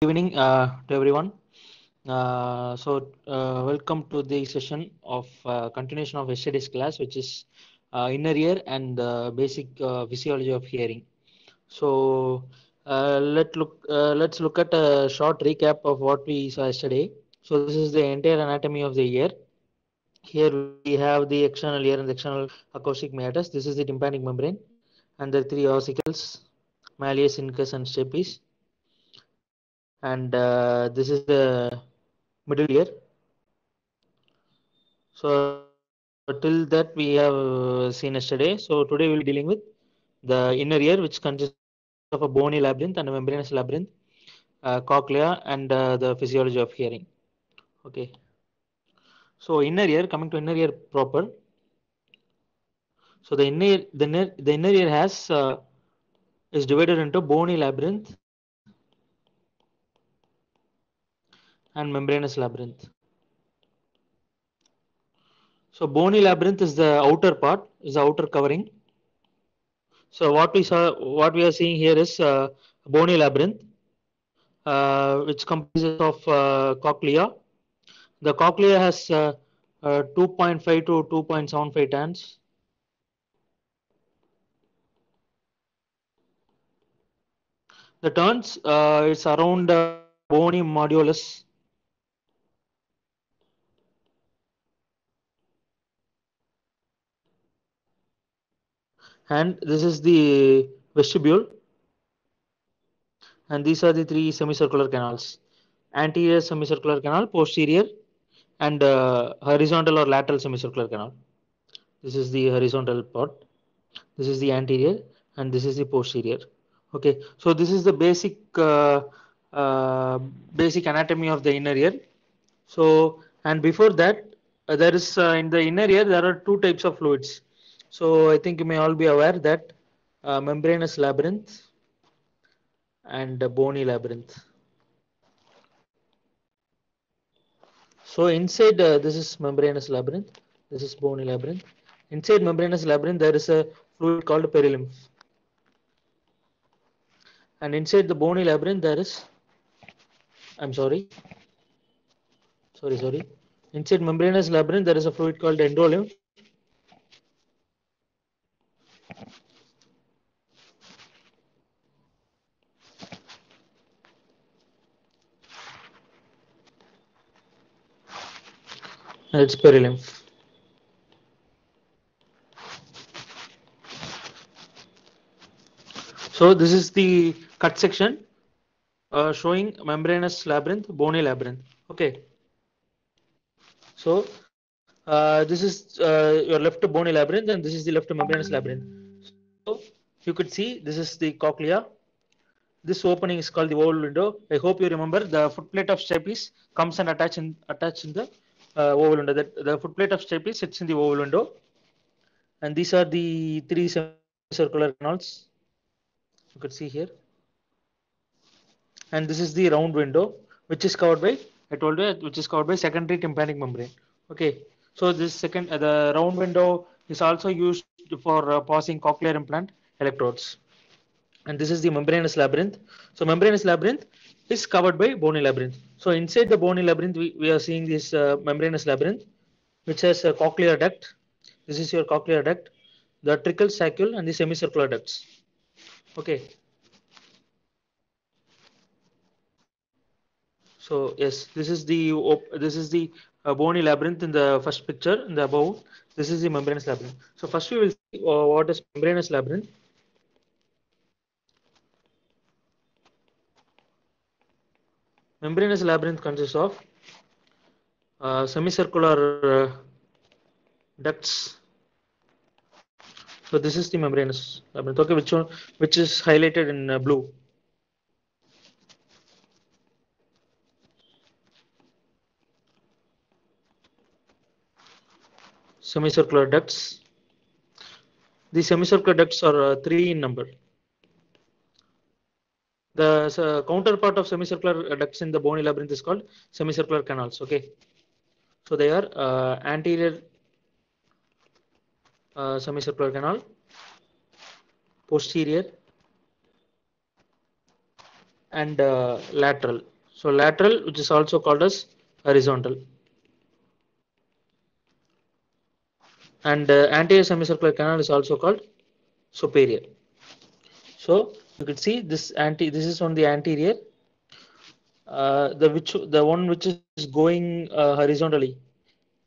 Evening to everyone. Welcome to the session of continuation of yesterday's class, which is inner ear and basic physiology of hearing. So, let's look at a short recap of what we saw yesterday. So, this is the entire anatomy of the ear. Here we have the external ear and the external acoustic meatus. This is the tympanic membrane, and the three ossicles, malleus, incus, and stapes. And this is the middle ear. So till that we have seen yesterday. So today we'll be dealing with the inner ear, which consists of a bony labyrinth and a membranous labyrinth, cochlea, and the physiology of hearing. Okay. So inner ear, coming to inner ear proper. So the inner ear has is divided into bony labyrinth and membranous labyrinth. So bony labyrinth is the outer part, is the outer covering. So what we are seeing here is bony labyrinth, which comprises of cochlea. The cochlea has 2.5 to 2.75 tons. The turns is around bony modulus. And this is the vestibule. And these are the three semicircular canals: anterior semicircular canal, posterior, and horizontal or lateral semicircular canal. This is the horizontal part. This is the anterior, and this is the posterior. Okay, so this is the uh, basic anatomy of the inner ear. So, and before that, there is in the inner ear there are two types of fluids. So I think you may all be aware that membranous labyrinth and bony labyrinth. So inside this is membranous labyrinth, this is bony labyrinth. Inside membranous labyrinth there is a fluid called perilymph, and inside the bony labyrinth there is, I'm sorry. Inside membranous labyrinth there is a fluid called endolymph. And it's perilymph. So this is the cut section showing membranous labyrinth, bony labyrinth. Okay. So this is your left bony labyrinth, and this is the left membranous labyrinth. So you could see this is the cochlea. This opening is called the oval window. I hope you remember the footplate of stapes comes and attach in the oval window. The footplate of stapes sits in the oval window, and these are the three semicircular canals. You could see here, and this is the round window, which is covered by, I told you, which is covered by secondary tympanic membrane. Okay, so this second the round window is also used for passing cochlear implant electrodes, and this is the membranous labyrinth. So membranous labyrinth is covered by bony labyrinth. So inside the bony labyrinth we are seeing this membranous labyrinth, which has a cochlear duct. This is your cochlear duct, the tricle saccule, and the semicircular ducts. Okay. So yes, this is the bony labyrinth in the first picture in the above. This is the membranous labyrinth. So first we will see what is membranous labyrinth. Membranous labyrinth consists of semicircular ducts. So this is the membranous labyrinth. Okay, which is highlighted in blue. Semicircular ducts. The semicircular ducts are three in number. The counterpart of semicircular ducts in the bony labyrinth is called semicircular canals. Okay, so they are anterior semicircular canal, posterior, and lateral. So lateral, which is also called as horizontal, and anterior semicircular canal is also called superior. So you can see this this is on the anterior, the one which is going horizontally.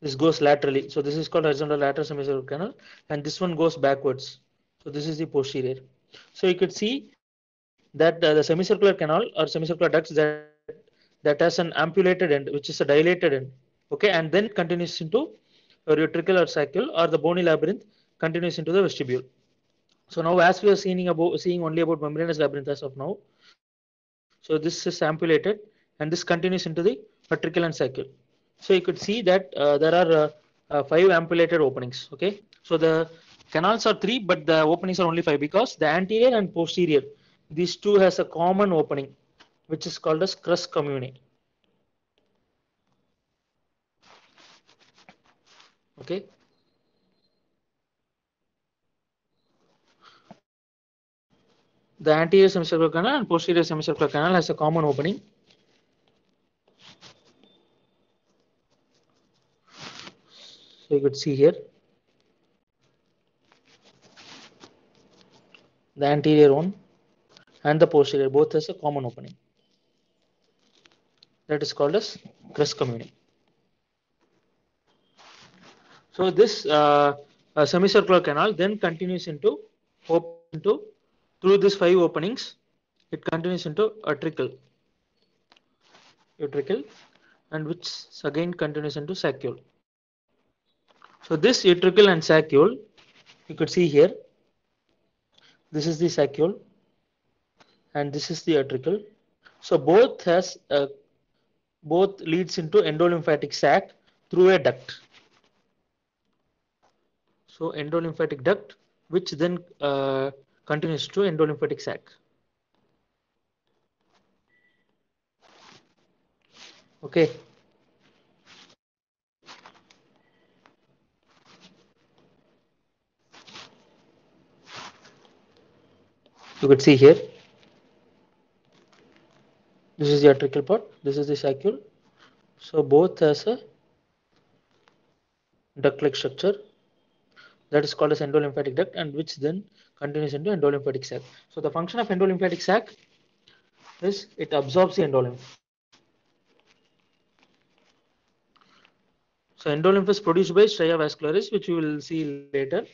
This goes laterally. So this is called horizontal lateral semicircular canal, and this one goes backwards. So this is the posterior. So you could see that the semicircular canal or semicircular ducts that has an ambulated end, which is a dilated end. Okay, and then continues into a utricle or saccule, or the bony labyrinth continues into the vestibule. So now, as we are seeing only about membranous labyrinth as of now, so this is ambulated, and this continues into the utricle and saccule. So you could see that there are 5 ambulated openings. Okay, so the canals are 3, but the openings are only 5 because the anterior and posterior, these two has a common opening, which is called as crus commune. Okay. The anterior semicircular canal and posterior semicircular canal has a common opening. So you could see here the anterior one and the posterior both has a common opening. That is called as crus commune. So this semicircular canal then continues into through these 5 openings. It continues into utricle, and which again continues into saccule. So this utricle and saccule, you could see here, this is the saccule and this is the utricle. So both leads into endolymphatic sac through a duct. So endolymphatic duct, which then continues to endolymphatic sac. Okay. You could see here, this is the utricle part, this is the saccule. So both has a duct-like structure that is called as endolymphatic duct, and which then continues into endolymphatic sac. So the function of endolymphatic sac is it absorbs the endolymph. So endolymph is produced by stria vascularis, which we will see later.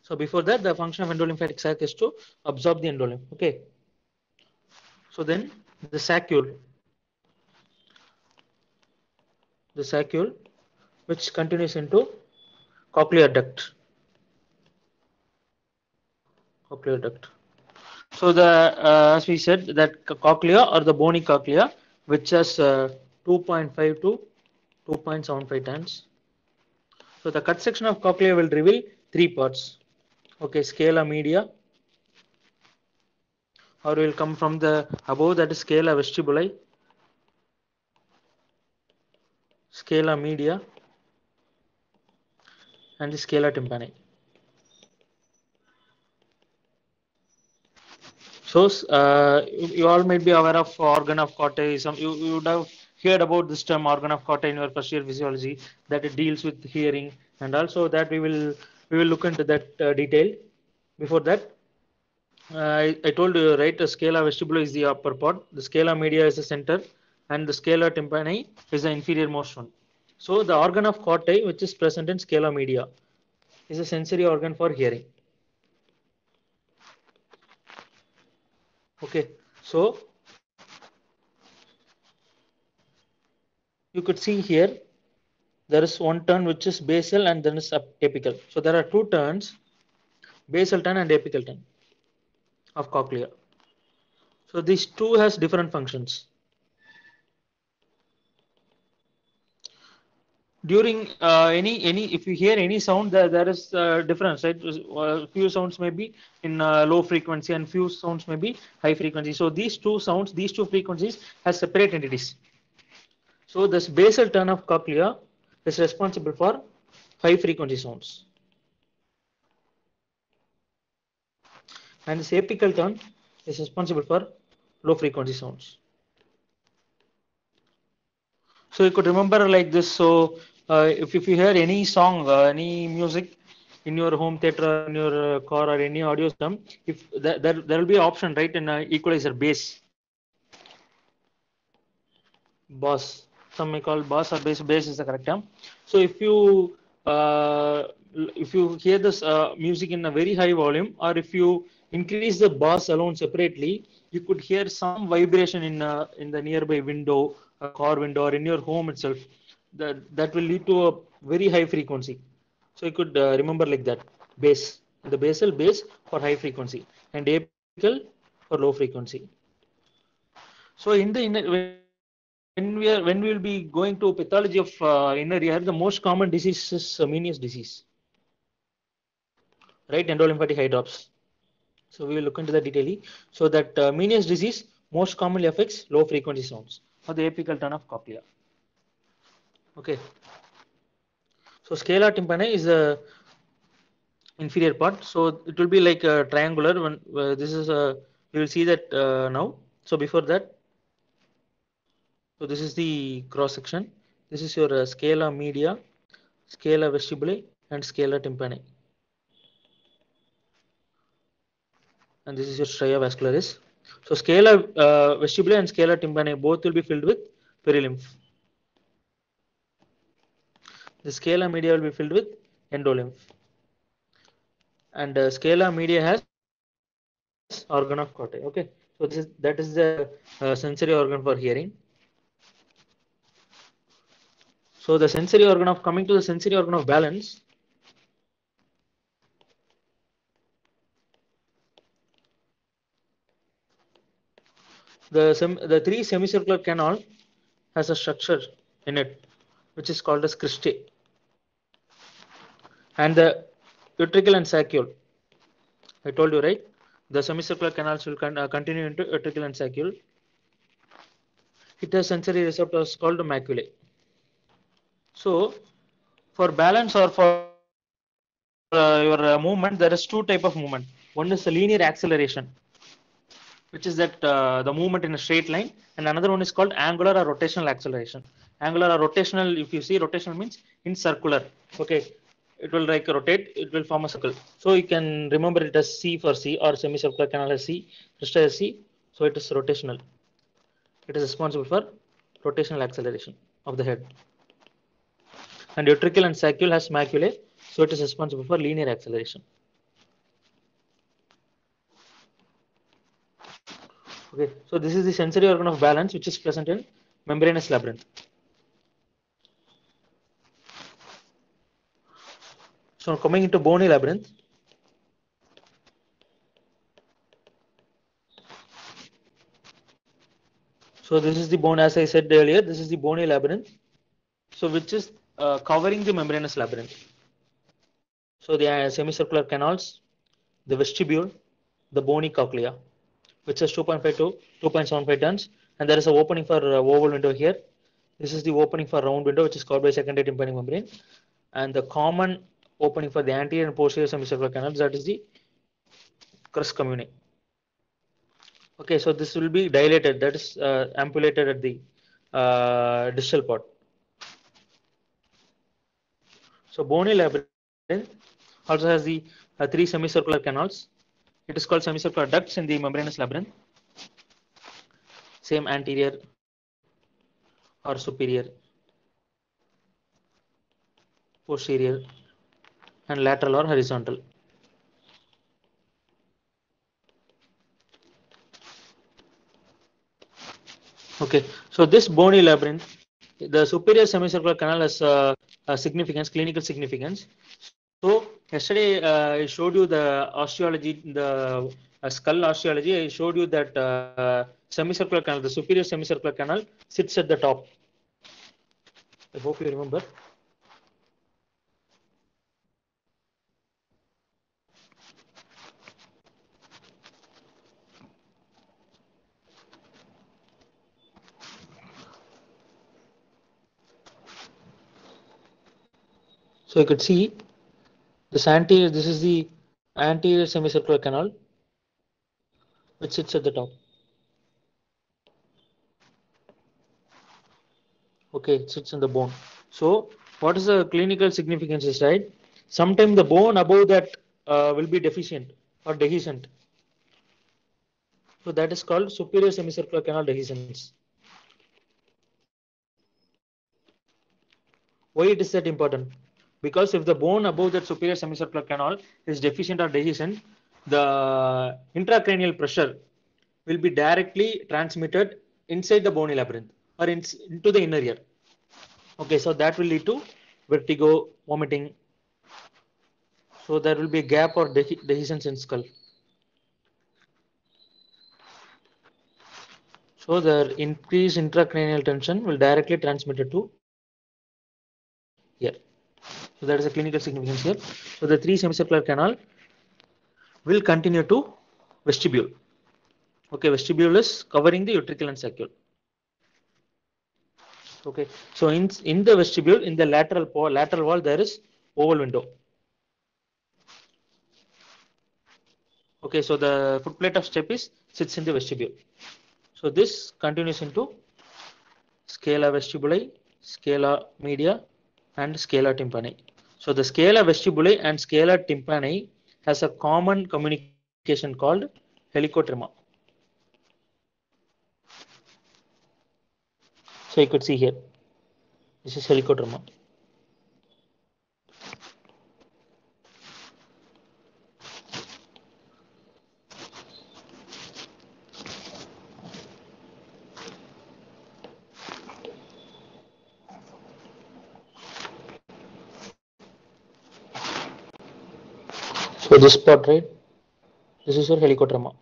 So before that, the function of endolymphatic sac is to absorb the endolymph. Okay. So then the saccule, which continues into cochlear duct. So the as we said that cochlea or the bony cochlea, which has 2.5 to 2.75 times. So the cut section of cochlea will reveal 3 parts. Okay, scala media, or will come from the above, that is scala vestibuli, scala media, and the scala tympani. So you all might be aware of organ of Corte. You would have heard about this term organ of Corte in your first year physiology, that it deals with hearing, and also that we will look into that detail. Before that, I told you, right, the scala vestibula is the upper part, the scala media is the center, and the scala tympani is the inferior most one. So the organ of Corte, which is present in scala media, is a sensory organ for hearing. Okay, so you could see here there is one turn which is basal and then is apical. So there are 2 turns, basal turn and apical turn of cochlea. So these 2 has different functions. During if you hear any sound, there is difference, right? Few sounds may be in low frequency and few sounds may be high frequency. So these 2 sounds, these 2 frequencies has separate entities. So this basal turn of cochlea is responsible for high frequency sounds, and this apical turn is responsible for low frequency sounds. So you could remember like this. So if you hear any song, any music in your home theater, or in your car, or any audio system, if there will be an option, right, in equalizer bass, bass. Some may call bass or bass. Bass is the correct term. So uh, if you hear this music in a very high volume, or if you increase the bass alone separately, you could hear some vibration in the nearby window, a car window, or in your home itself. That will lead to a very high frequency. So you could remember like that: bass, the basal bass for high frequency, and apical for low frequency. So when we will be going to pathology of inner ear, the most common disease is Meniere's disease, right? Endolymphatic eye drops. So we will look into that detailing. So that Meniere's disease most commonly affects low frequency sounds or the apical turn of cochlea. Okay. So scala tympani is the inferior part. So it will be like a triangular. When this is a, you will see that now. So before that, so this is the cross section. This is your scala media, scala vestibule, and scala tympani. And this is your stria vascularis. So scala vestibule and scala tympani both will be filled with perilymph. The scala media will be filled with endolymph. And scala media has organ of Corte. Okay, so that is the sensory organ for hearing. So the sensory organ of coming to the sensory organ of balance. The three semicircular canal has a structure in it, which is called as cristae, and the utricle and saccule. I told you, right? The semicircular canals will continue into utricle and saccule. It has sensory receptors called maculae. So for balance or for your movement, there is two type of movement. One is the linear acceleration, which is that the movement in a straight line, and another one is called angular or rotational acceleration. Angular or rotational, if you see, rotational means in circular. Okay, it will like rotate, it will form a circle. So you can remember it as C for C, or semicircular canal as C, crystal as C. So it is rotational. It is responsible for rotational acceleration of the head. And utricle and saccule has maculae, so it is responsible for linear acceleration. Okay, so this is the sensory organ of balance, which is present in membranous labyrinth. So coming into bony labyrinth. So this is the bone, as I said earlier, this is the bony labyrinth. So which is covering the membranous labyrinth. So the semicircular canals, the vestibule, the bony cochlea, which is 2.5 to 2.75 tons, and there is an opening for oval window here. This is the opening for round window, which is covered by secondary tympanic membrane, and the common opening for the anterior and posterior semicircular canals, that is the crus commune. Okay, so this will be dilated, that is ampulated at the distal part. So bony labyrinth also has the three semicircular canals. It is called semicircular ducts in the membranous labyrinth. Same anterior or superior, posterior, and lateral or horizontal. Okay, so this bony labyrinth, the superior semicircular canal has significance, clinical significance. So yesterday I showed you the osteology, the skull osteology. I showed you that semicircular canal, the superior semicircular canal sits at the top. I hope you remember. So you could see this anterior. This is the anterior semicircular canal. which sits at the top. Okay, it sits in the bone. So what is the clinical significance is, right? Sometimes the bone above that will be deficient or dehiscent. So that is called superior semicircular canal dehiscence. Why it is that important? Because if the bone above that superior semicircular canal is deficient or dehiscent, the intracranial pressure will be directly transmitted inside the bony labyrinth or into the inner ear. Okay, so that will lead to vertigo, vomiting. So there will be a gap or dehiscence in skull. So the increased intracranial tension will directly transmit it to ear. So that is a clinical significance here. So the three semicircular canal will continue to vestibule. Okay, vestibule is covering the utricle and saccule. Okay, so in the vestibule, in the lateral wall, there is oval window. Okay, so the footplate of stapes sits in the vestibule. So this continues into scala vestibuli, scala media, and scala tympani. So the scala vestibuli and scala tympani has a common communication called helicotrema. So you could see here, this is helicotrema. So this part, right? This is your helicotrema,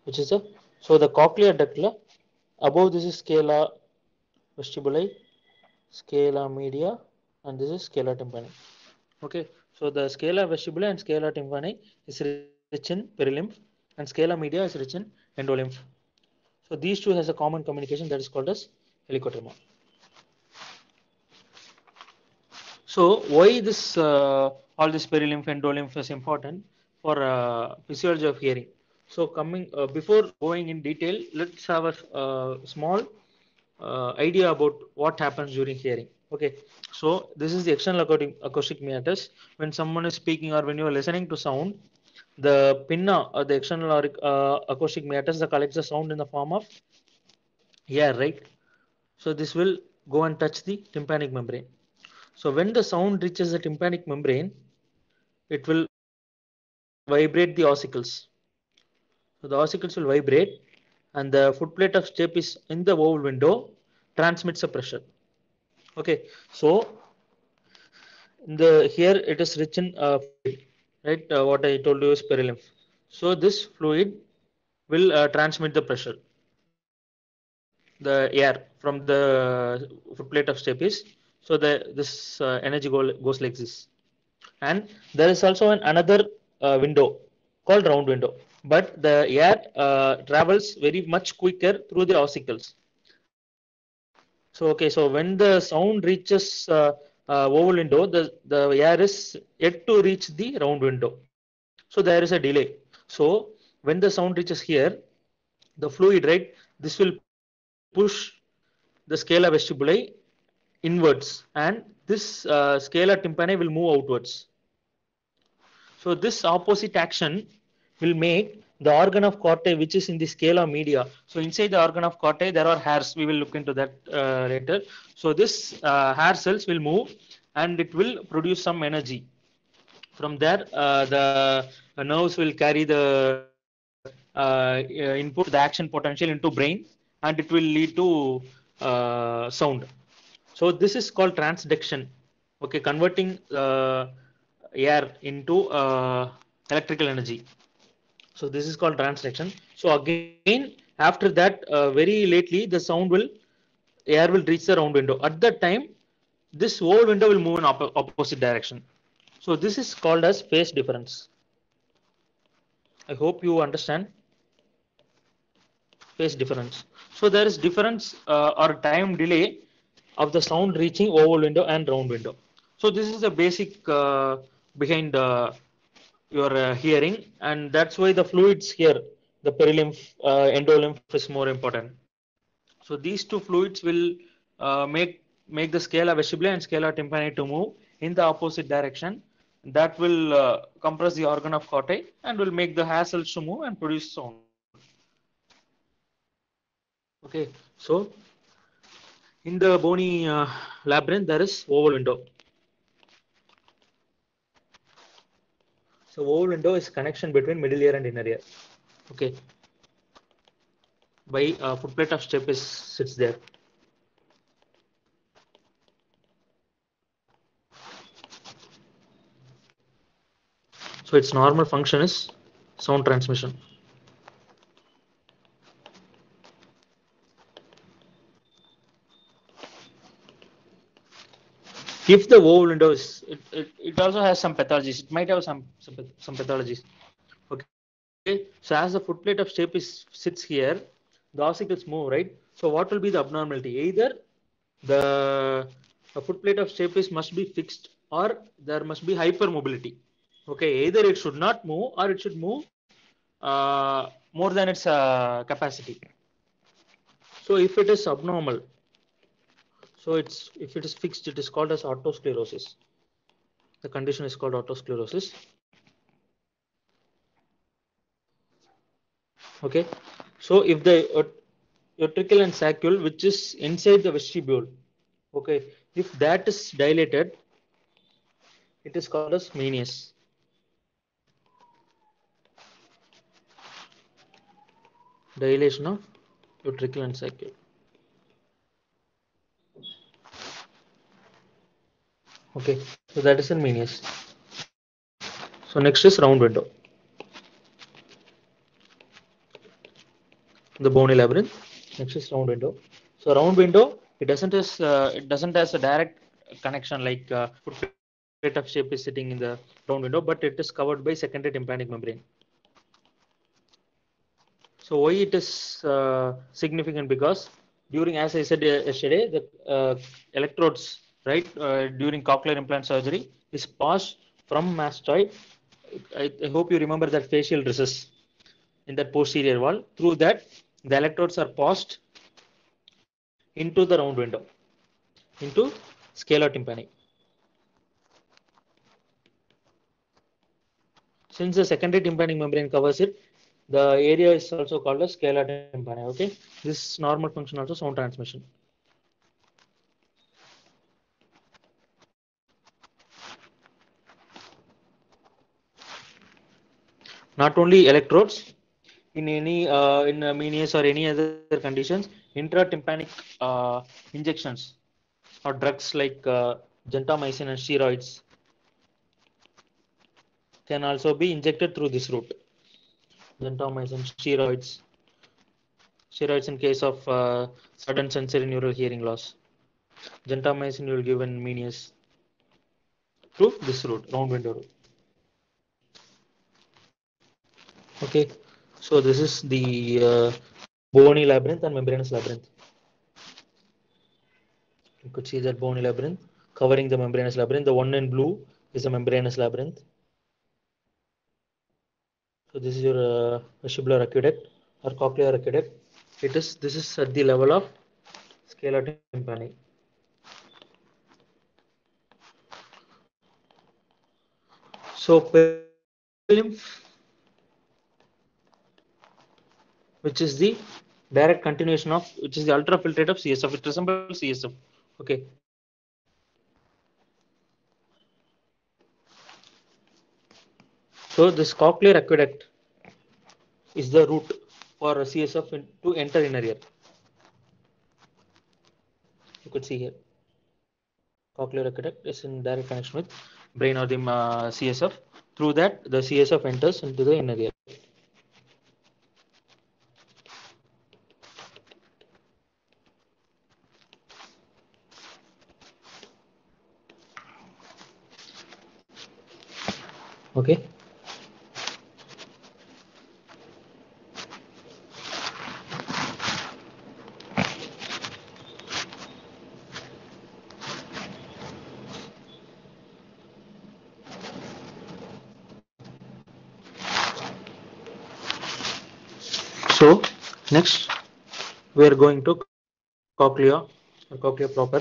which is the cochlear duct. Above this is scala vestibuli, scala media, and this is scala tympani. Okay, so the scala vestibuli and scala tympani is rich in perilymph, and scala media is rich in endolymph. So these two has a common communication that is called as helicotrema. So why this all this perilymph endolymph is important for physiology of hearing? So coming before going in detail, let's have a small idea about what happens during hearing. Okay, so this is the external acoustic meatus. When someone is speaking or when you are listening to sound, the pinna or the external acoustic meatus that collects the sound in the form of air, right? So this will go and touch the tympanic membrane. So when the sound reaches the tympanic membrane, it will vibrate the ossicles. So the ossicles will vibrate, and the footplate of stapes in the oval window transmits a pressure. Okay, so in the here it is rich in fluid, right? What I told you is perilymph. So this fluid will transmit the pressure, the air from the footplate of stapes. So this energy goes like this. And there is also another window called round window, but the air travels very much quicker through the ossicles. So okay, so when the sound reaches oval window, the air is yet to reach the round window, so there is a delay. So when the sound reaches here, the fluid, right, this will push the scala vestibuli inwards, and this scala tympani will move outwards. So this opposite action will make the organ of Corte, which is in the scala media. So inside the organ of Corte, there are hairs. We will look into that later. So this hair cells will move, and it will produce some energy. From there, the nerves will carry the input, the action potential into brain, and it will lead to sound. So this is called transduction. Okay, converting air into electrical energy. So this is called transduction. So again, after that, very lately, the sound will air will reach the round window. At that time, this whole window will move in opposite direction. So this is called as phase difference. I hope you understand phase difference. So there is difference or time delay of the sound reaching oval window and round window. So this is the basic behind your hearing, and that's why the fluids here the perilymph, endolymph is more important. So these two fluids will make the scala vestibular and scala tympani to move in the opposite direction. That will compress the organ of Corti and will make the hair cells to move and produce sound. Okay, so in the bony labyrinth there is oval window. So oval window is connection between middle ear and inner ear. Okay, by footplate of stapes sits there. So its normal function is sound transmission. If the oval window is, it also has some pathologies. It might have some pathologies. Okay. So as the footplate of stapes sits here, the ossicles move, right? So what will be the abnormality? Either the footplate of stapes must be fixed or there must be hypermobility. Okay. Either it should not move or it should move more than its capacity. So if it is abnormal, so if it is fixed, it is called as autosclerosis. The condition is called autosclerosis. Okay. So if the utricle and saccule, which is inside the vestibule, okay, if that is dilated, it is called as Meniere's. Dilation of utricle and saccule. Okay, so that is in Meniere's. So next is round window. The bony labyrinth. Next is round window. So round window, it doesn't has a direct connection like footplate of shape is sitting in the round window, but it is covered by secondary tympanic membrane. So why it is significant? Because during, as I said yesterday, the electrodes, right, during cochlear implant surgery is passed from mastoid. I hope you remember that facial recess in that posterior wall. Through that, the electrodes are passed into the round window, into scala tympani. Since the secondary tympanic membrane covers it, the area is also called as scala tympani. Okay, this normal function also sound transmission. Not only electrodes, in any Meniere's or any other conditions, intratympanic injections or drugs like gentamicin and steroids can also be injected through this route. Gentamicin, steroids in case of sudden sensory neural hearing loss. Gentamicin you will give in Meniere's through this route, round window route. Okay, so this is the bony labyrinth and membranous labyrinth. You could see that bony labyrinth covering the membranous labyrinth. The one in blue is the membranous labyrinth. So this is your vestibular aqueduct or cochlear aqueduct. This is at the level of scala tympani. So perilymph, which is the direct continuation of, which is the ultrafiltrate of CSF. It resembles CSF. Okay. So this cochlear aqueduct is the route for CSF to enter inner ear. You could see here. Cochlear aqueduct is in direct connection with brain or the CSF. Through that, the CSF enters into the inner ear. Okay. So next we are going to cochlea or cochlea proper.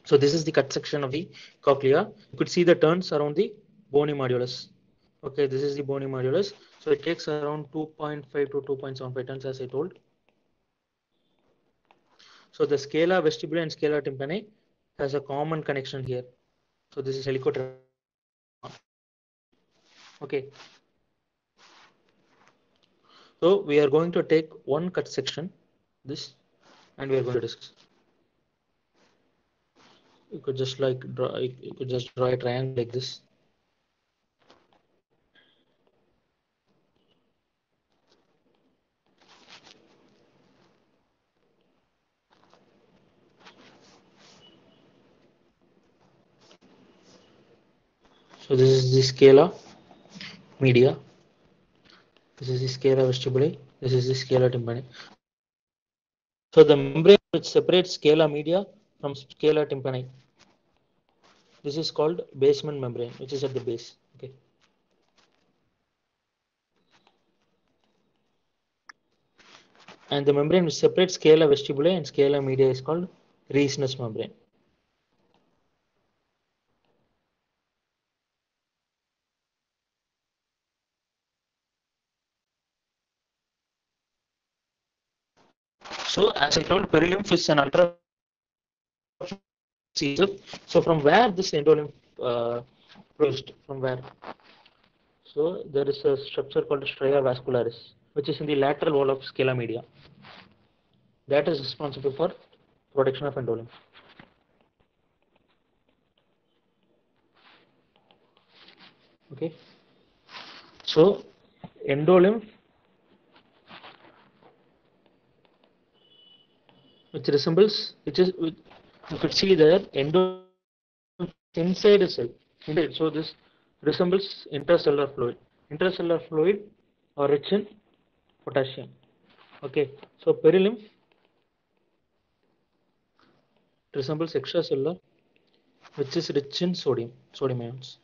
So this is the cut section of the cochlea. You could see the turns around the bony modulus. Okay, this is the bony modulus. So it takes around 2.5 to 2.75 tons, as I told. So the scala vestibuli and scala tympani has a common connection here. So this is helicotrachea. Okay. So we are going to take one cut section, this, and we are going to discuss. You could just draw a triangle like this. So this is the scala media. This is the scala vestibuli. This is the scala tympani. So the membrane which separates scala media from scala tympani, this is called basement membrane, which is at the base. Okay. And the membrane which separates scala vestibuli and scala media is called Reisner's membrane. So as I told, perilymph is an ultra. So from where this endolymph produced? From where? So there is a structure called stria vascularis, which is in the lateral wall of scala media. That is responsible for production of endolymph. Okay. So endolymph, which resembles, you could see there, endolymph inside a cell. So this resembles intercellular fluid. Intercellular fluid are rich in potassium. Okay. So perilymph resembles extracellular, which is rich in sodium ions.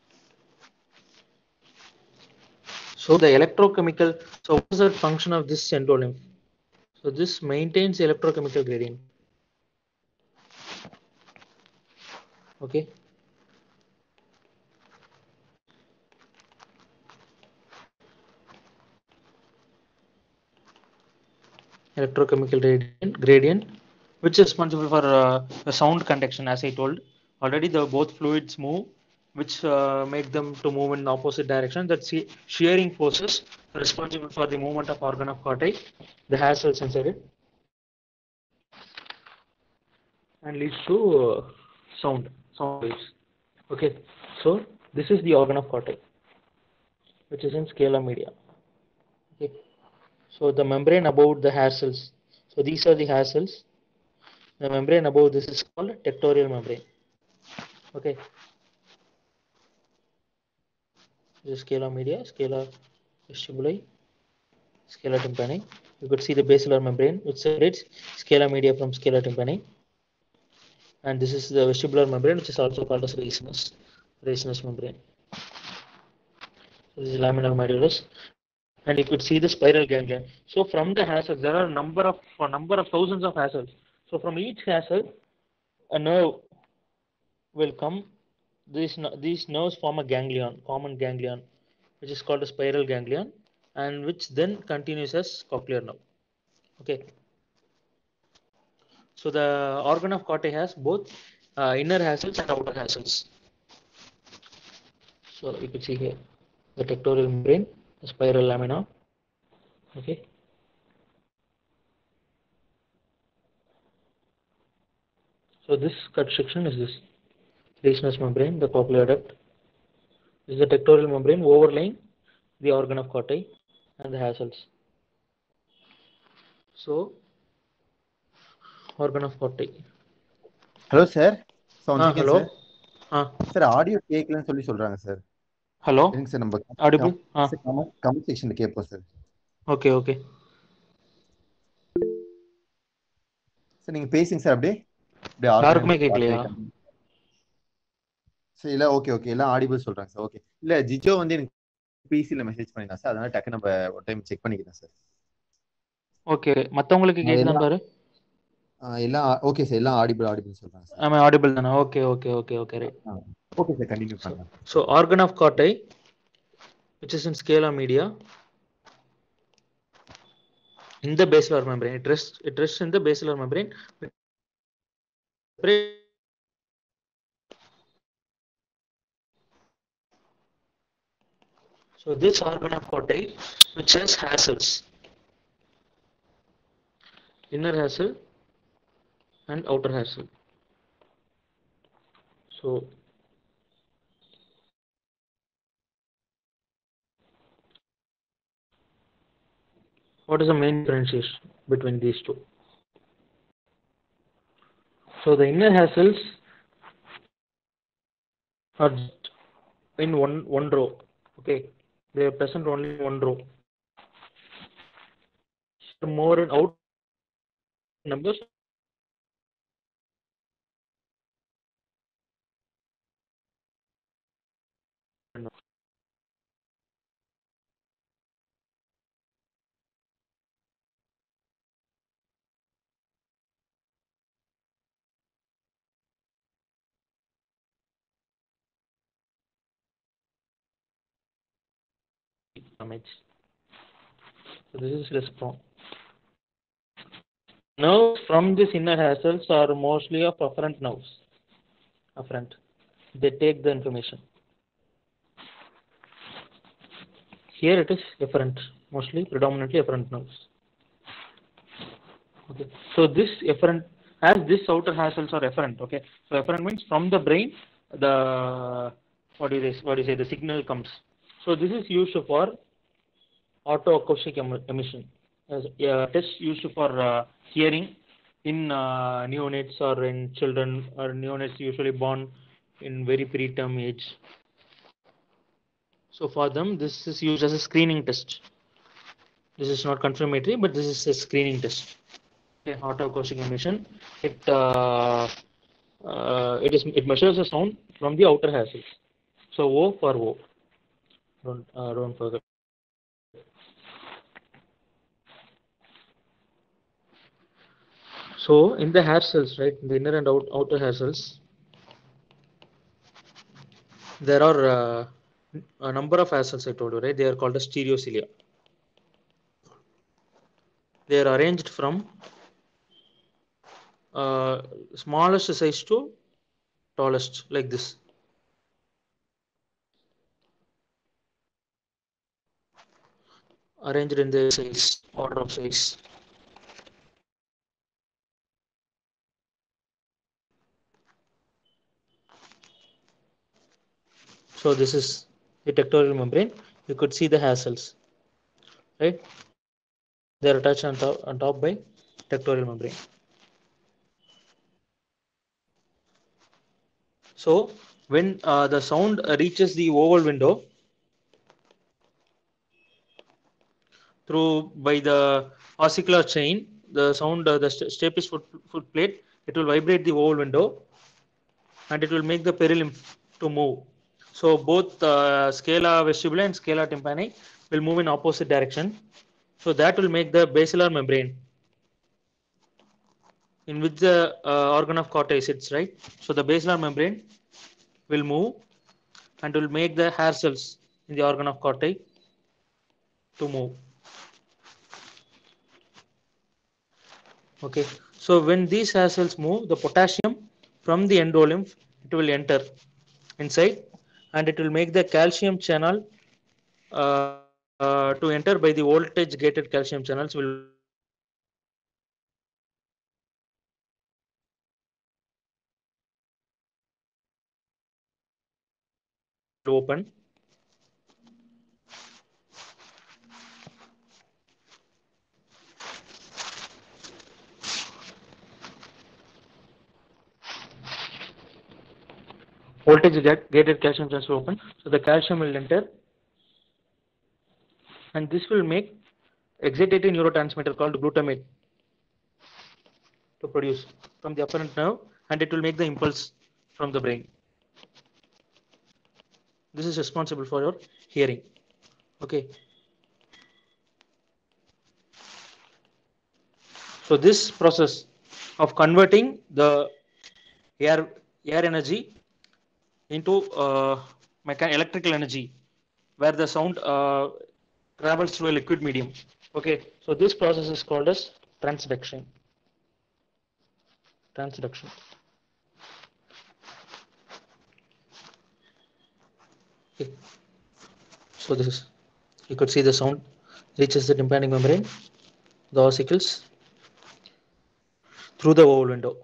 So the electrochemical, so what is the function of this endolymph? So this maintains electrochemical gradient. Okay. Electrochemical gradient, which is responsible for the sound conduction, as I told already. The both fluids move, which make them to move in opposite direction. That shearing forces are responsible for the movement of organ of corti, the hair cells inside it, and leads to sound waves. Okay, so this is the organ of corti, which is in scala media. Okay, so the membrane above the hair cells. So these are the hair cells. The membrane above this is called tectorial membrane. Okay, this is scala media, scala vestibuli, scala tympani. You could see the basilar membrane which separates scala media from scala tympani, and this is the vestibular membrane, which is also called as Reisner's membrane. So this is laminar modulus, and you could see the spiral ganglion. So from the hair cells, there are a number of thousands of hair cells. So from each hair cell, a nerve will come. These nerves form a common ganglion, which is called a spiral ganglion, and which then continues as cochlear nerve. Okay. So the organ of corti has both inner hair cells and outer hair cells. So you can see here the tectorial membrane, the spiral lamina. Okay. So this cut section is this Reisner's membrane, the cochlear duct. This is the tectorial membrane overlaying the organ of corti and the hair cells. So organ of corti. Hello sir, one second hello. Sir. Sir audio கேட்கலன்னு சொல்றாங்க sir. Hello. எனக்கு sir நம்ம audible. Comment செக்ஷன்ல கேட்போம் sir. Okay sir நீங்க பேசுங்க sir. அப்படியே யாருக்குமே கேட்கலையா? சார் இல்ல ஓகே எல்லாம் ஆடிபிள் சொல்றாங்க சார். ஓகே இல்ல ஜிஜோ வந்து எனக்கு பிசில மெசேஜ் பண்ணிருந்தா சார், அதனால டக்கு நம்ம ஒரு டைம் செக் பண்ணிக்கிறேன் சார். ஓகே, மத்தவங்களுக்கு கேக்குதான் எல்லாம் பாரு. எல்லாம் ஓகே சார், எல்லாம் ஆடிபிள் சொல்றாங்க சார். ஆமா, ஆடிபிள் தானே? Okay okay okay okay, right. Okay sir, continue பண்ணலாம். So organ of Corti, which is in scala media, in the basilar membrane. It rests in the basilar membrane. So this organ of Corti, which has hascels, inner hassle and outer hassle. So what is the main differentiation between these two? So the inner hassles are in one row. Okay, they are present only in one row. More in out numbers. Damage. So this is less strong. Nerves from this inner hassles are mostly of afferent nerves. Afferent. They take the information. Here it is efferent, mostly predominantly efferent nerves. Okay. So this efferent, as this outer hassles are efferent. Okay. So efferent means from the brain, the what do you say? The signal comes. So this is used for autoacoustic emission. As test used for hearing in neonates or in children, or neonates usually born in very preterm age. So for them, this is used as a screening test. This is not confirmatory, but this is a screening test. Okay, autoacoustic emission. It measures the sound from the outer hassles. So O for O. Don't forget. So in the hair cells, right, the inner and outer hair cells, there are a number of hair cells I told you, right? They are called as stereocilia. They are arranged from smallest size to tallest, like this. Arranged in the size, order of size. So this is the tectorial membrane. You could see the hair cells, right? They are attached on top by tectorial membrane. So when the sound reaches the oval window through by the ossicular chain, the sound, the stapes foot plate, it will vibrate the oval window and it will make the perilymph to move. So both scala vestibuli and scala tympani will move in opposite direction. So that will make the basilar membrane in which the organ of Corti sits, right? So the basilar membrane will move and will make the hair cells in the organ of Corti to move. Okay, so when these hair cells move, the potassium from the endolymph, it will enter inside and it will make the calcium channel to enter by the voltage gated calcium channels will open. Voltage gated calcium channels will open, so the calcium will enter and this will make excitatory neurotransmitter called glutamate to produce from the afferent nerve and it will make the impulse from the brain. This is responsible for your hearing. Okay. So this process of converting the air energy into electrical energy, where the sound travels through a liquid medium. Okay, so this process is called as transduction. Transduction. Okay. So this is, you could see the sound reaches the tympanic membrane, the ossicles, through the oval window.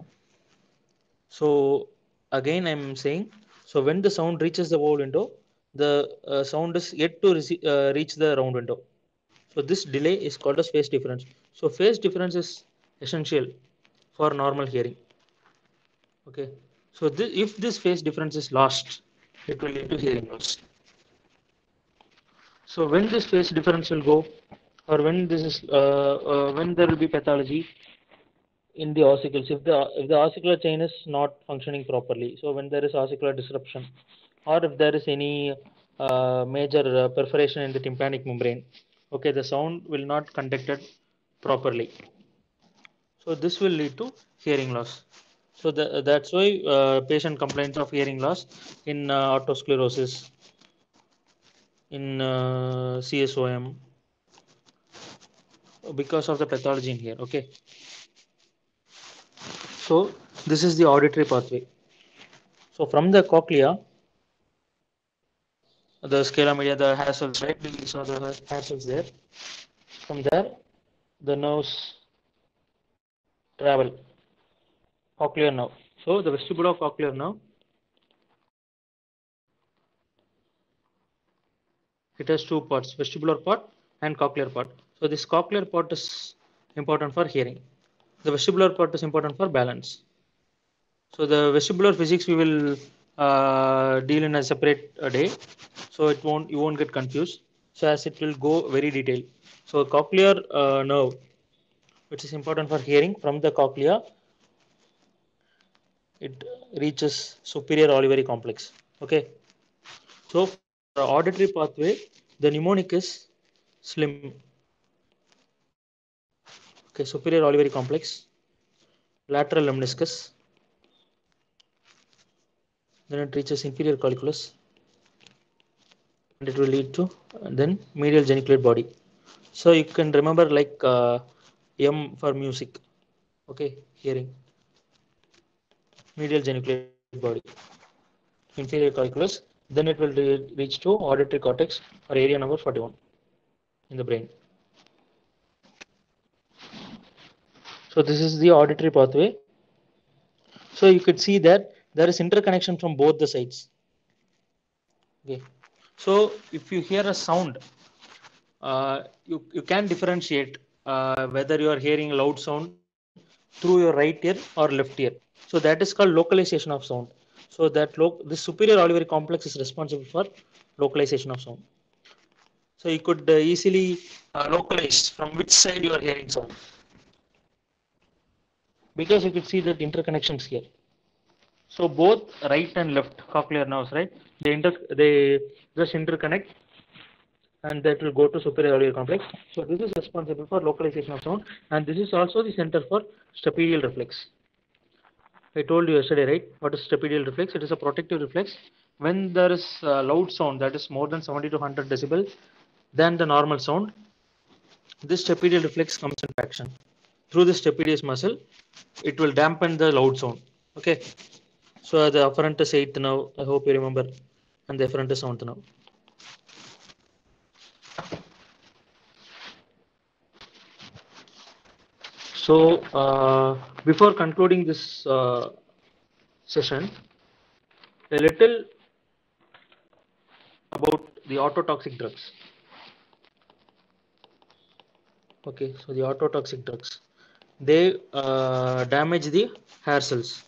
So again, I'm saying, so when the sound reaches the oval window, the sound is yet to reach the round window. So this delay is called as phase difference. So phase difference is essential for normal hearing. Okay. So if this phase difference is lost, it will lead to hearing loss. So when this phase difference will go, or when this is when there will be pathology in the ossicles, if the ossicular chain is not functioning properly, so when there is ossicular disruption, or if there is any major perforation in the tympanic membrane, okay, the sound will not conducted properly. So this will lead to hearing loss. So that's why patient complains of hearing loss in otosclerosis, in CSOM, because of the pathology in here. Okay. So this is the auditory pathway. So from the cochlea, the scala media, the hair cells, right? We saw the hair cells there. From there, the nerves travel. Cochlear nerve. So the vestibular cochlear nerve, it has two parts: vestibular part and cochlear part. So this cochlear part is important for hearing. The vestibular part is important for balance. So the vestibular physics we will deal in a separate day. So you won't get confused. So as it will go very detailed. So cochlear nerve, which is important for hearing, from the cochlea, it reaches superior olivary complex. Okay. So for auditory pathway, the mnemonic is SLIM. Okay, superior olivary complex, lateral lemniscus, then it reaches inferior colliculus, and it will lead to then medial geniculate body. So you can remember like M for music. Okay, hearing, medial geniculate body, inferior colliculus, then it will reach to auditory cortex or area number 41 in the brain. So this is the auditory pathway. So you could see that there is interconnection from both the sides. Okay. So if you hear a sound, you can differentiate whether you are hearing a loud sound through your right ear or left ear. So that is called localization of sound. So that this superior olivary complex is responsible for localization of sound. So you could easily localize from which side you are hearing sound, because you could see that interconnections here. So both right and left cochlear nerves, right? They just interconnect, and that will go to superior olivary complex. So this is responsible for localization of sound, and this is also the center for stapedial reflex. I told you yesterday, right? What is stapedial reflex? It is a protective reflex. When there is a loud sound that is more than 70 to 100 decibel than the normal sound, this stapedial reflex comes into action. Through the stapedius muscle, it will dampen the loud sound. Okay. So the afferent is 8th nerve, I hope you remember, and the efferent is 7th nerve. So before concluding this session, a little about the ototoxic drugs. Okay, so the ototoxic drugs, they damage the hair cells.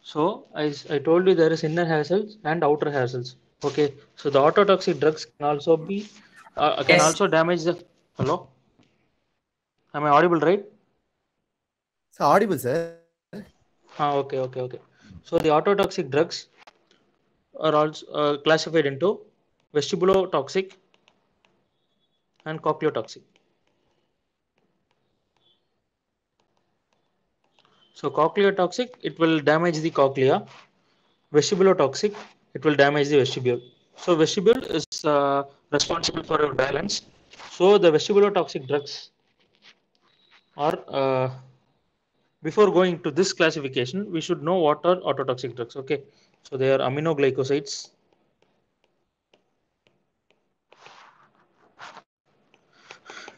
So I told you there is inner hair cells and outer hair cells. Okay, so the ototoxic drugs can also be can Yes. also damage the. Hello, am I audible, right? Sir, audible, sir. Okay. So the ototoxic drugs are also classified into vestibulotoxic, and cochleotoxic. So cochleotoxic, it will damage the cochlea. Vestibulotoxic, it will damage the vestibule. So vestibule is responsible for your balance. So the vestibulotoxic drugs are before going to this classification, we should know what are autotoxic drugs. Okay, so they are aminoglycosides,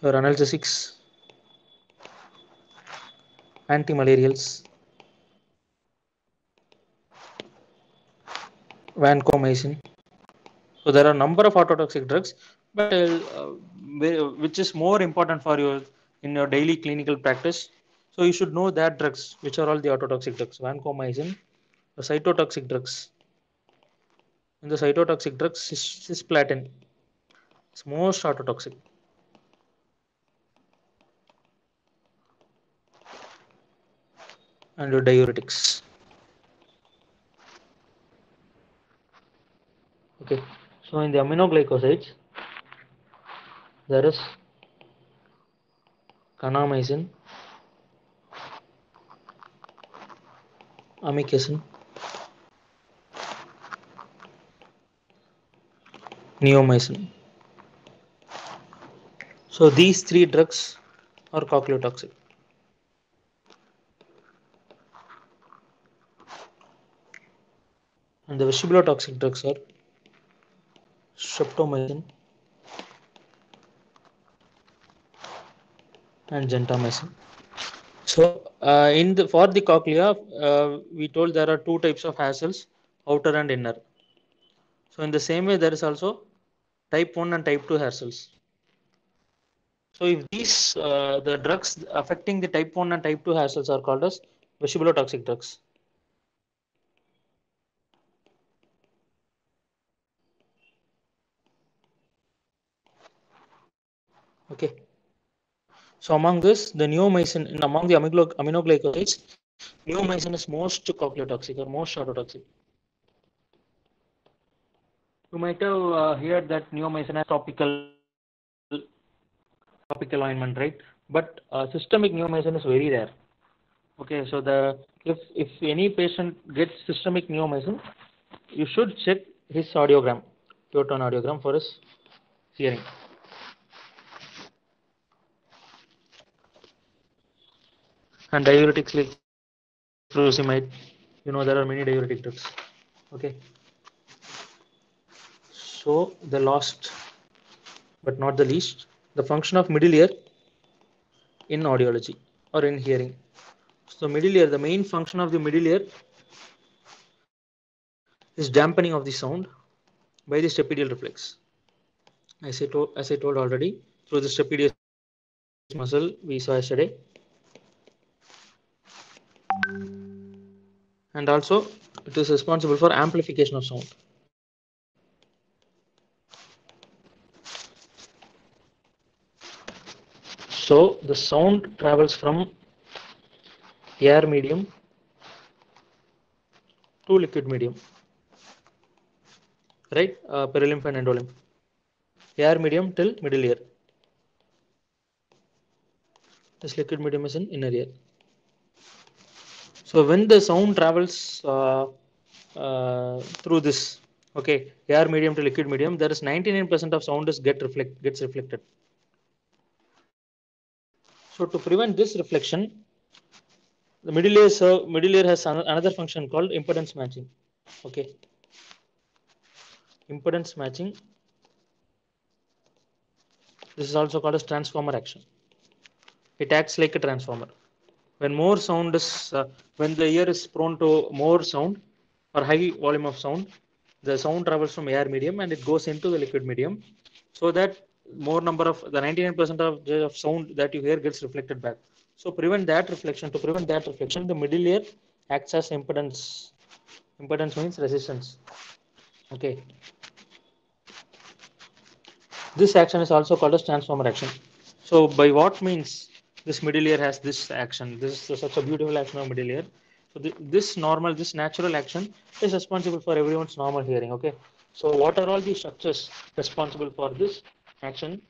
or analgesics, antimalarials, vancomycin. So there are a number of autotoxic drugs, but which is more important for you in your daily clinical practice. So you should know that drugs, which are all the autotoxic drugs. Vancomycin, the cytotoxic drugs. In the cytotoxic drugs, cisplatin is most autotoxic, and your diuretics. Okay, so in the aminoglycosides, there is kanamycin, amikacin, neomycin. So these three drugs are cochleotoxic. And the vestibulotoxic drugs are streptomycin and gentamicin. So in the for the cochlea, we told there are two types of hair cells, outer and inner. So in the same way, there is also type 1 and type 2 hair cells. So if these the drugs affecting the type 1 and type 2 hair cells are called as vestibulotoxic drugs. Okay. So among this, the neomycin, among the aminoglycosides, neomycin is most cochleotoxic or most autotoxic. You might have heard that neomycin has topical ointment, right? But systemic neomycin is very rare. Okay, so the if any patient gets systemic neomycin, you should check his audiogram, pure tone audiogram for his hearing. And diuretics like furosemide, there are many diuretic drugs. Okay, so the last but not the least, the function of middle ear in audiology or in hearing. So middle ear, the main function of the middle ear is dampening of the sound by the stapedial reflex. As I told already, through the stapedius muscle we saw yesterday, and also it is responsible for amplification of sound. So the sound travels from air medium to liquid medium, right? Perilymph and endolymph. Air medium till middle ear. This liquid medium is in inner ear. So when the sound travels through this, okay, air medium to liquid medium, there is 99% of sound gets reflected. So to prevent this reflection, the middle ear has another function called impedance matching. Okay, impedance matching. This is also called as transformer action. It acts like a transformer. When more sound is, when the ear is prone to more sound or high volume of sound, the sound travels from air medium and it goes into the liquid medium, so that more number of the 99% of sound that you hear gets reflected back. So to prevent that reflection, the middle ear acts as impedance. Impedance means resistance. Okay. This action is also called as transformer action. So by what means this middle ear has this action? This is such a beautiful action of middle ear. So this natural action is responsible for everyone's normal hearing. Okay. So what are all the structures responsible for this action?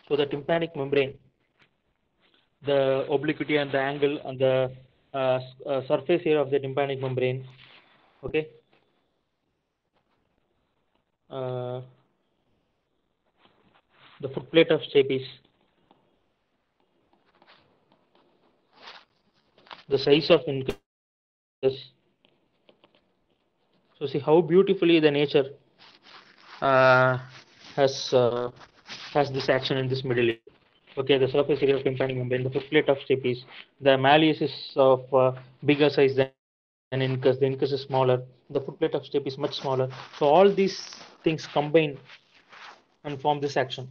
So the tympanic membrane, the obliquity and the angle on the surface area of the tympanic membrane, okay, uh, the footplate of stapes, the size of incus. So see how beautifully the nature uh, has has this action in this middle area. Okay, the surface area of tympanic membrane, the footplate of stapes, the malleus is of bigger size than incus. The incus is smaller. The footplate of stapes is much smaller. So all these things combine and form this action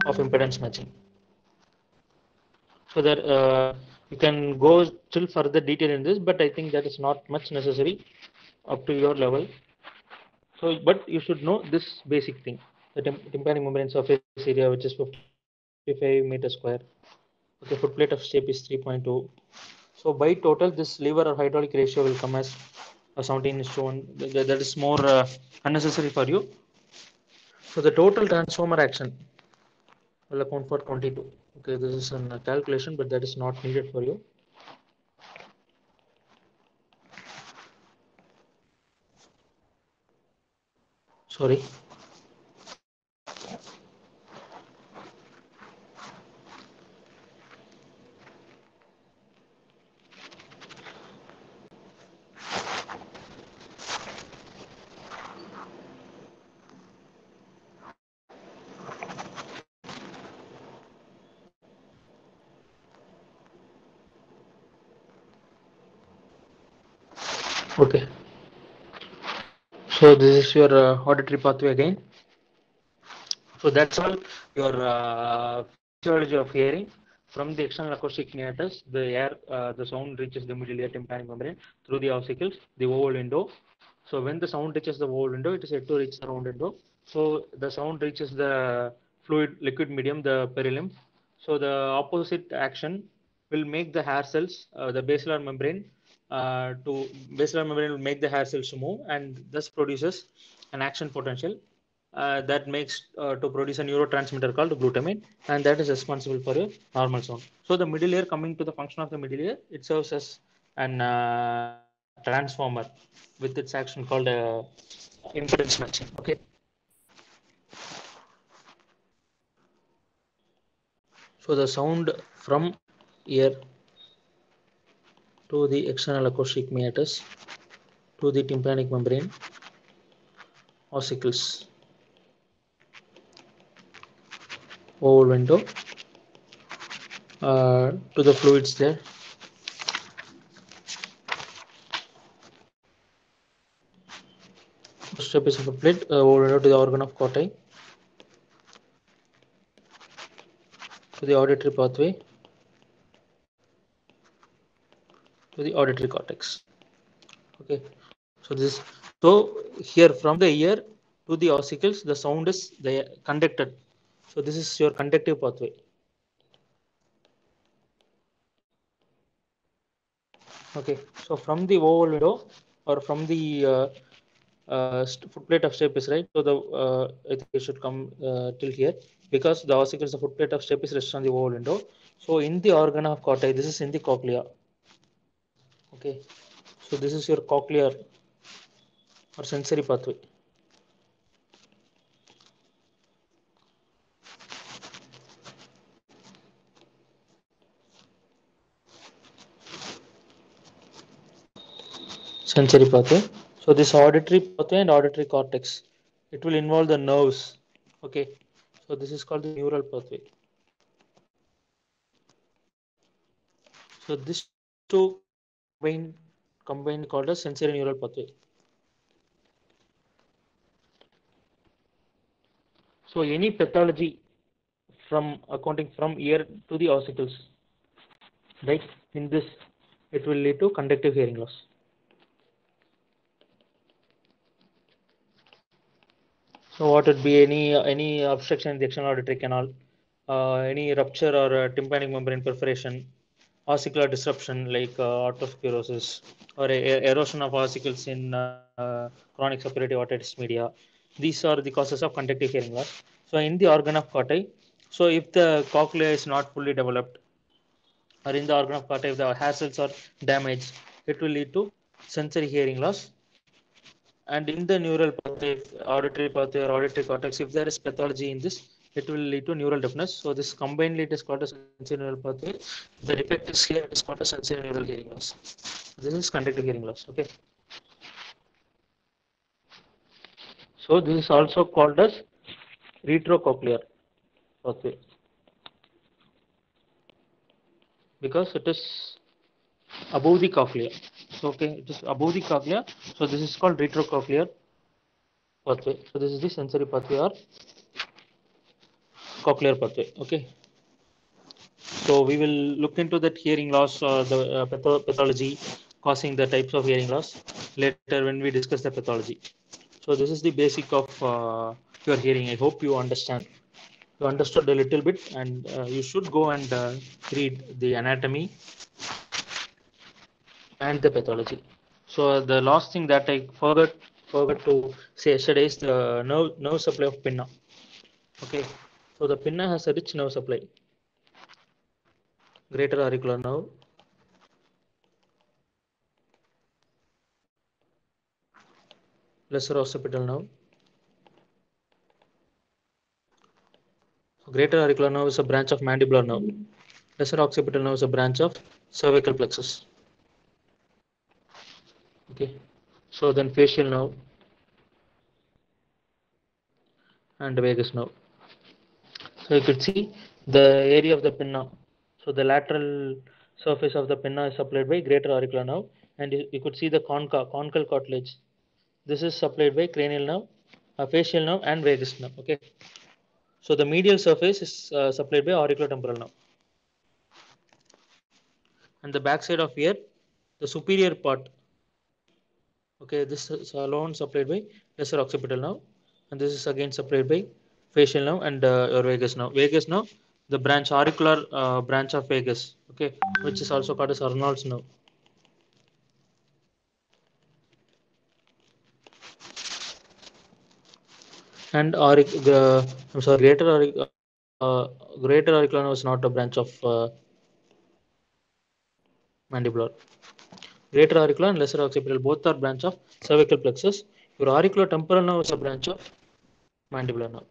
of impedance matching. So that you can go still further detail in this, but I think that is not much necessary up to your level. So, but you should know this basic thing: the tympanic membrane surface area, which is 55 meters square. Okay, footplate of shape is 3.2. So by total, this lever or hydraulic ratio will come as a 17:1. That is more unnecessary for you. So the total transformer action will account for 22. Okay, this is a calculation, but that is not needed for you. Sorry. Okay. So this is your auditory pathway again. So that's all your physiology of hearing. From the external acoustic meatus, the air, the sound reaches the middle ear tympanic membrane through the ossicles, the oval window. So when the sound reaches the oval window, it is said to reach the round window. So the sound reaches the fluid liquid medium, the perilymph. So the opposite action will make the hair cells, the basilar membrane, to basilar membrane will make the hair cells to move and thus produces an action potential that makes to produce a neurotransmitter called glutamate, and that is responsible for your normal sound. So the middle ear, coming to the function of the middle ear, it serves as an transformer with its action called impedance matching. Okay. So the sound from ear to the external acoustic meatus to the tympanic membrane ossicles, oval window, to the fluids there, step is of plate, oval window to the organ of Corti, to the auditory pathway, to the auditory cortex. Okay, so this, so here from the ear to the ossicles, the sound is the conducted. So this is your conductive pathway. Okay, so from the oval window or from the footplate of stapes, right? So the I think it should come till here, because the ossicles, the footplate of stapes rests on the oval window. So in the organ of Corti, this is in the cochlea. Okay, so this is your cochlear or sensory pathway. Sensory pathway. So this auditory pathway and auditory cortex, it will involve the nerves. Okay, so this is called the neural pathway. So this two combined called a sensory neural pathway. So any pathology from accounting from ear to the ossicles, right? In this, it will lead to conductive hearing loss. So what would be any obstruction in the external auditory canal, any rupture or tympanic membrane perforation, ossicular disruption like otosclerosis, or erosion of ossicles in chronic suppurative otitis media, These are the causes of conductive hearing loss. So in the organ of Corti, so if the cochlea is not fully developed, or in the organ of Corti, if the hair cells are damaged, it will lead to sensory hearing loss. And in the neural pathway, auditory pathway or auditory cortex, if there is pathology in this, it will lead to neural deafness. So this combinedly it is called a sensory neural pathway. The defect is here, it is called a sensory neural hearing loss. This is conductive hearing loss. Okay. So this is also called as retrocochlear pathway because it is above the cochlea. So okay, it is above the cochlea. So this is called retrocochlear pathway. So this is the sensory pathway or cochlear pathway. Okay. So we will look into that hearing loss or the pathology causing the types of hearing loss later when we discuss the pathology. So this is the basic of your hearing. I hope you understand. You understood a little bit, and you should go and read the anatomy and the pathology. So the last thing that I forgot to say yesterday is the nerve supply of pinna. Okay, so the pinna has a rich nerve supply. Greater auricular nerve, lesser occipital nerve. So greater auricular nerve is a branch of mandibular nerve. Lesser occipital nerve is a branch of cervical plexus. Okay, so then facial nerve and vagus nerve. So you could see the area of the pinna. So the lateral surface of the pinna is supplied by greater auricular nerve, and you could see the concal cartilage. This is supplied by cranial nerve, facial nerve, and vagus nerve. Okay. So the medial surface is supplied by auriculotemporal nerve, and the backside of ear, the superior part. Okay, this is alone supplied by lesser occipital nerve, and this is again supplied by facial nerve and your vagus nerve. Vagus nerve, the branch auricular branch of vagus. Okay, which is also called as Arnold's nerve. And I'm sorry, greater auricular nerve is not a branch of mandibular. Greater auricular and lesser occipital both are branch of cervical plexus. Your auriculotemporal nerve is a branch of mandibular nerve.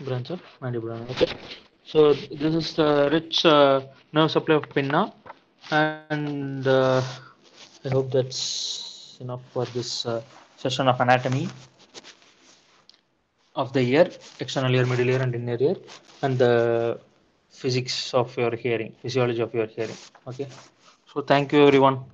Branch of mandibular nerve. Okay. So this is the rich nerve supply of pinna, and I hope that's enough for this session of anatomy of the ear, external ear, middle ear, and inner ear, and the physics of your hearing, physiology of your hearing. Okay. So thank you everyone.